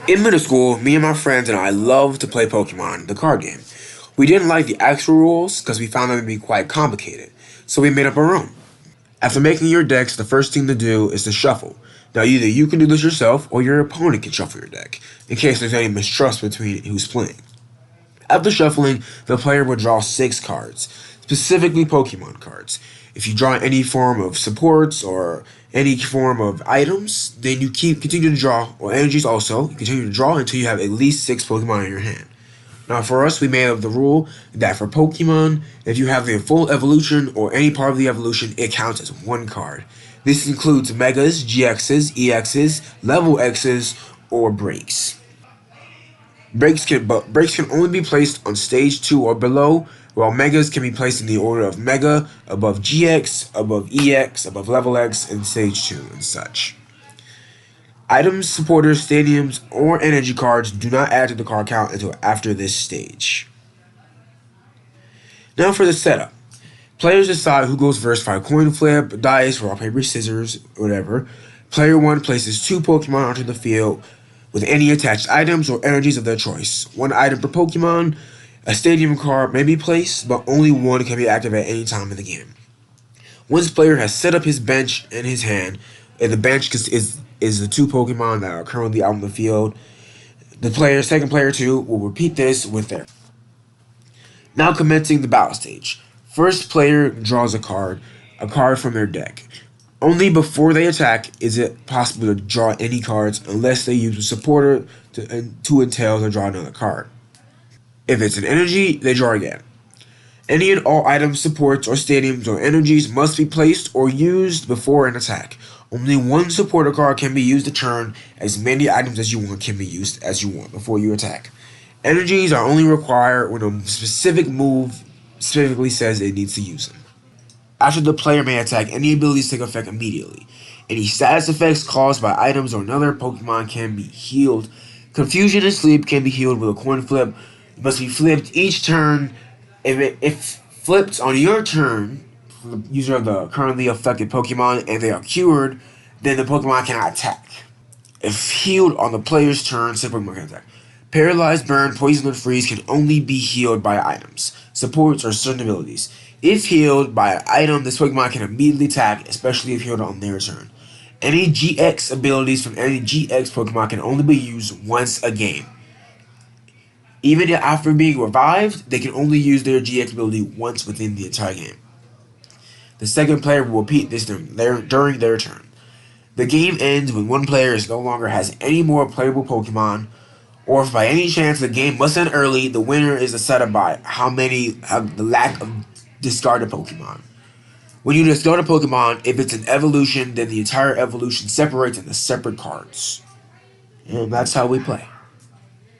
In middle school, me and my friends and I loved to play Pokemon, the card game. We didn't like the actual rules because we found them to be quite complicated, so we made up our own. After making your decks, the first thing to do is to shuffle. Now, either you can do this yourself or your opponent can shuffle your deck, in case there's any mistrust between who's playing. After shuffling, the player will draw 6 cards, specifically Pokemon cards. If you draw any form of supports or any form of items, then you continue to draw, or energies also, you continue to draw until you have at least 6 Pokemon in your hand. Now, for us, we made up the rule that for Pokemon, if you have the full evolution or any part of the evolution, it counts as 1 card. This includes Megas, GXs, EXs, Level Xs, or Breaks. Breaks can only be placed on stage 2 or below, while Megas can be placed in the order of Mega, above GX, above EX, above Level X, and stage 2, and such. Items, supporters, stadiums, or energy cards do not add to the card count until after this stage. Now for the setup. Players decide who goes first by coin flip, dice, rock, paper, scissors, whatever. Player 1 places 2 Pokemon onto the field with any attached items or energies of their choice. 1 item per Pokemon. A stadium card may be placed, but only 1 can be active at any time in the game. Once player has set up his bench in his hand, and the bench is the 2 Pokemon that are currently out on the field, second player 2 will repeat this with their. Now commencing the battle stage. First player draws a card from their deck. Only before they attack is it possible to draw any cards unless they use a supporter to entail to draw another card. If it's an energy, they draw again. Any and all items, supports, or stadiums or energies must be placed or used before an attack. Only 1 supporter card can be used a turn. As many items as you want can be used as you want before you attack. Energies are only required when a specific move specifically says it needs to use them. After the player may attack, any abilities take effect immediately. Any status effects caused by items or another Pokemon can be healed. Confusion and sleep can be healed with a coin flip. It must be flipped each turn. If flipped on your turn, the user of the currently affected Pokemon, and they are cured, then the Pokemon cannot attack. If healed on the player's turn, said Pokemon can attack. Paralyzed, burn, poison, or freeze can only be healed by items, supports, or certain abilities. If healed by an item, this Pokemon can immediately attack, especially if healed on their turn. Any GX abilities from any GX Pokemon can only be used once a game. Even after being revived, they can only use their GX ability once within the entire game. The second player will repeat this during their turn. The game ends when one player no longer has any more playable Pokemon, or if by any chance the game must end early, the winner is decided by the lack of discarded Pokemon. When you discard a Pokemon, if it's an evolution, then the entire evolution separates into separate cards. And that's how we play.